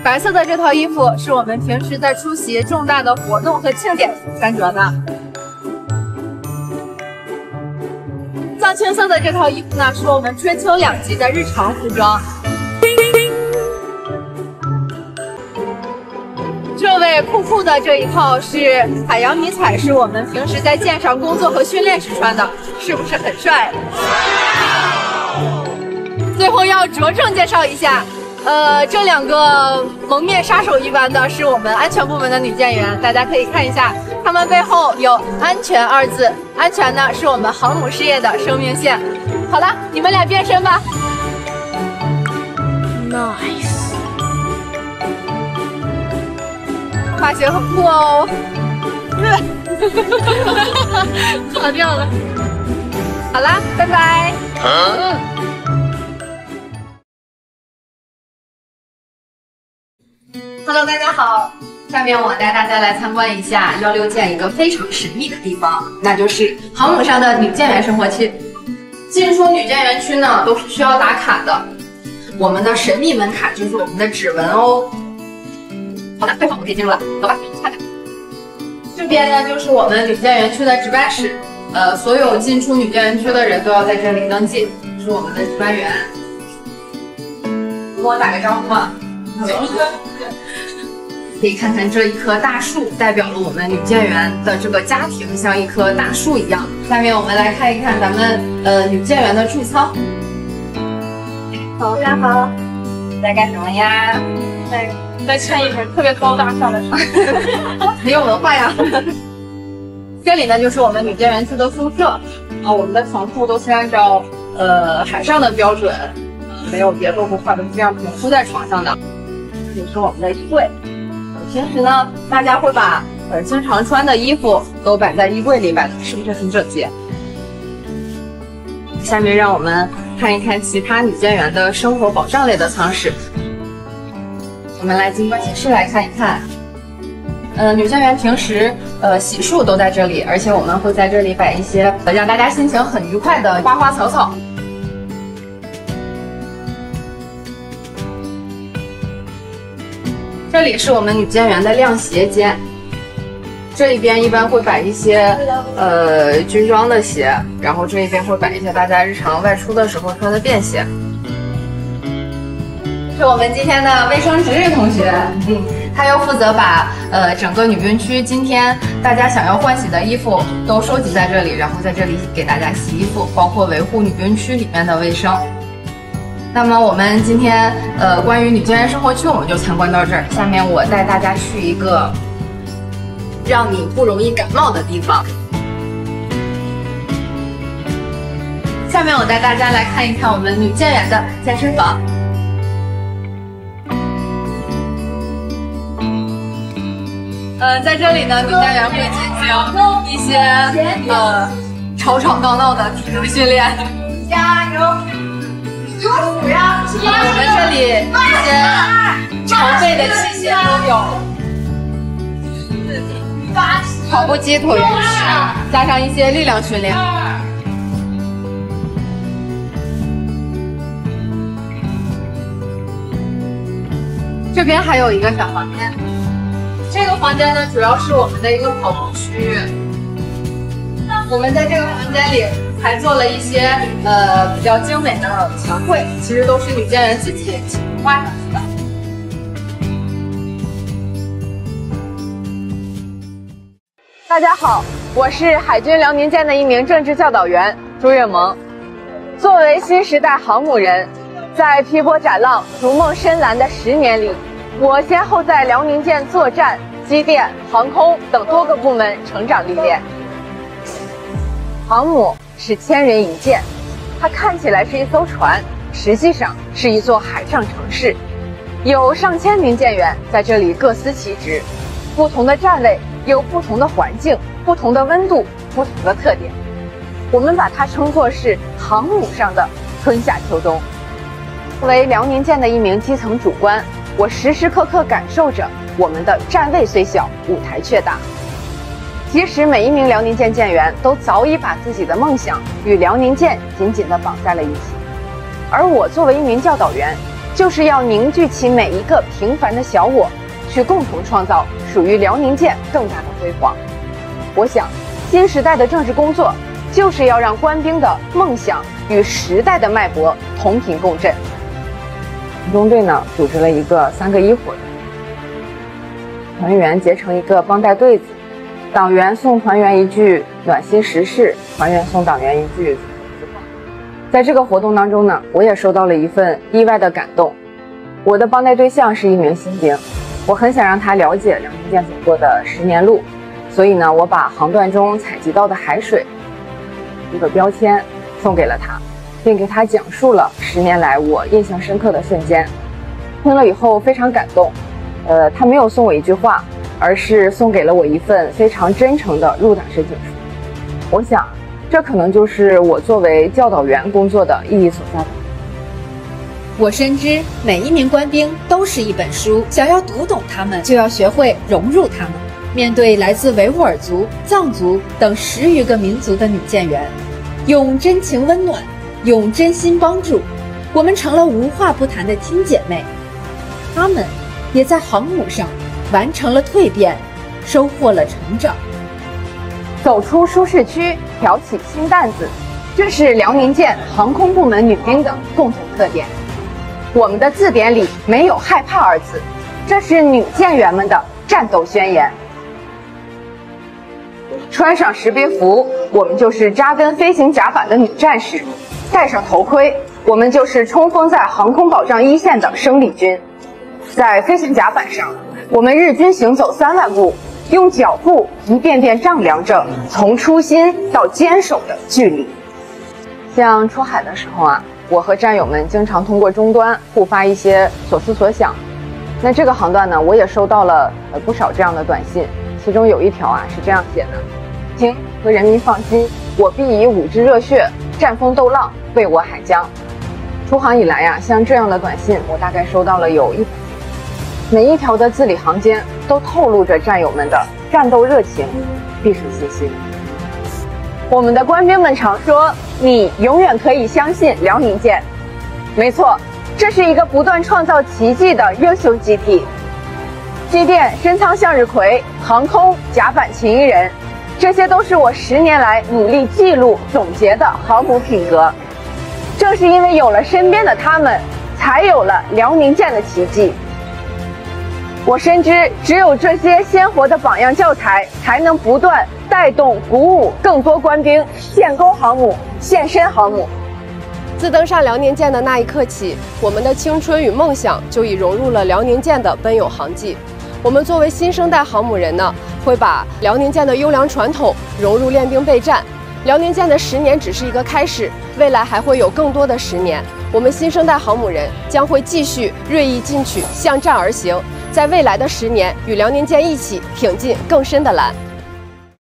白色的这套衣服是我们平时在出席重大的活动和庆典穿着的。藏青色的这套衣服呢，是我们春秋两季的日常服装。这位酷酷的这一套是海洋迷彩，是我们平时在舰上工作和训练时穿的，是不是很帅？最后要着重介绍一下，这两个蒙面杀手一般的是我们安全部门的女舰员，大家可以看一下，她们背后有“安全”二字，安全呢是我们航母事业的生命线。好了，你们俩变身吧。Nice， 发型很酷哦。跑掉了。好啦，拜拜。Hello， 大家好，下面我带大家来参观一下16舰一个非常神秘的地方，那就是航母上的女舰员生活区。进出女舰员区呢，都是需要打卡的。我们的神秘门槛就是我们的指纹哦。好的，废话我可以进入了，走吧，看看。这边呢就是我们女舰员区的值班室，所有进出女舰员区的人都要在这里登记，这是我们的值班员。跟我打个招呼啊。可以看看这一棵大树，代表了我们女舰员的这个家庭，像一棵大树一样。下面我们来看一看咱们女舰员的驻舱。好，大家好，在干什么呀？在看一本特别高大上的书，很有文化呀。这里呢就是我们女舰员区的宿舍啊，我们的床铺都是按照海上的标准，没有别的不画的是这样平铺在床上的。这里是我们的衣柜。平时呢，大家会把经常穿的衣服都摆在衣柜里摆的，是不是很整洁？下面让我们看一看其他女舰员的生活保障类的舱室。我们来进盥洗室来看一看。女舰员平时洗漱都在这里，而且我们会在这里摆一些让大家心情很愉快的花花草草。这里是我们女舰员的晾鞋间，这里边一般会摆一些军装的鞋，然后这一边会摆一些大家日常外出的时候穿的便鞋。是我们今天的卫生值日同学，他要负责把整个女兵区今天大家想要换洗的衣服都收集在这里，然后在这里给大家洗衣服，包括维护女兵区里面的卫生。那么我们今天关于女舰员生活区我们就参观到这儿，下面我带大家去一个让你不容易感冒的地方。下面我带大家来看一看我们女舰员的健身房。在这里呢，女舰员会进行一些吵吵闹闹的体能训练。加油！我们这里一些常备的器械都有，跑步机、椭圆式，加上一些力量训练。这边还有一个小房间，这个房间呢主要是我们的一个跑步区域。我们在这个房间里还做了一些比较精美的墙绘，其实都是女舰员自己画上去的。大家好，我是海军辽宁舰的一名政治教导员朱月萌。作为新时代航母人，在劈波斩浪、逐梦深蓝的10年里，我先后在辽宁舰作战、机电、航空等多个部门成长历练。航母是千人一舰，它看起来是一艘船，实际上是一座海上城市，有上千名舰员在这里各司其职，不同的站位有不同的环境、不同的温度、不同的特点。我们把它称作是航母上的春夏秋冬。作为辽宁舰的一名基层主官，我时时刻刻感受着我们的站位虽小，舞台却大。其实每一名辽宁舰舰员都早已把自己的梦想与辽宁舰紧紧地绑在了一起，而我作为一名教导员，就是要凝聚起每一个平凡的小我，去共同创造属于辽宁舰更大的辉煌。我想，新时代的政治工作，就是要让官兵的梦想与时代的脉搏同频共振。中队呢，组织了一个3个1活动，团员结成一个帮带队子，党员送团员一句暖心时事，团员送党员一句。在这个活动当中呢，我也收到了一份意外的感动。我的帮带对象是一名新兵，我很想让他了解辽宁舰走过的10年路，所以呢，我把航段中采集到的海水一个标签送给了他，并给他讲述了10年来我印象深刻的瞬间。听了以后非常感动，他没有送我一句话，而是送给了我一份非常真诚的入党申请书。我想，这可能就是我作为教导员工作的意义所在吧。我深知每一名官兵都是一本书，想要读懂他们，就要学会融入他们。面对来自维吾尔族、藏族等10余个民族的女舰员，用真情温暖，用真心帮助，我们成了无话不谈的亲姐妹。她们也在航母上完成了蜕变，收获了成长。走出舒适区，挑起新担子，这是辽宁舰航空部门女兵的共同特点。我们的字典里没有害怕二字，这是女舰员们的战斗宣言。穿上识别服，我们就是扎根飞行甲板的女战士；戴上头盔，我们就是冲锋在航空保障一线的生力军。在飞行甲板上，我们日均行走3万步，用脚步一遍遍丈量着从初心到坚守的距离。像出海的时候啊，我和战友们经常通过终端互发一些所思所想。那这个航段呢，我也收到了不少这样的短信，其中有一条啊是这样写的：请和人民放心，我必以5支热血战风斗浪，为我海疆。出航以来呀，像这样的短信我大概收到了有100条，每一条的字里行间都透露着战友们的战斗热情、必胜信心。我们的官兵们常说，你永远可以相信辽宁舰。没错，这是一个不断创造奇迹的优秀基地。机电深仓向日葵，航空甲板情谊人，这些都是我10年来努力记录总结的航母品格。正是因为有了身边的他们，才有了辽宁舰的奇迹。我深知，只有这些鲜活的榜样教材，才能不断带动、鼓舞更多官兵建功航母、献身航母。自登上辽宁舰的那一刻起，我们的青春与梦想就已融入了辽宁舰的奔涌航迹。我们作为新生代航母人呢，会把辽宁舰的优良传统融入练兵备战。辽宁舰的10年只是一个开始，未来还会有更多的10年。我们新生代航母人将会继续锐意进取，向战而行，在未来的10年与辽宁舰一起挺进更深的蓝。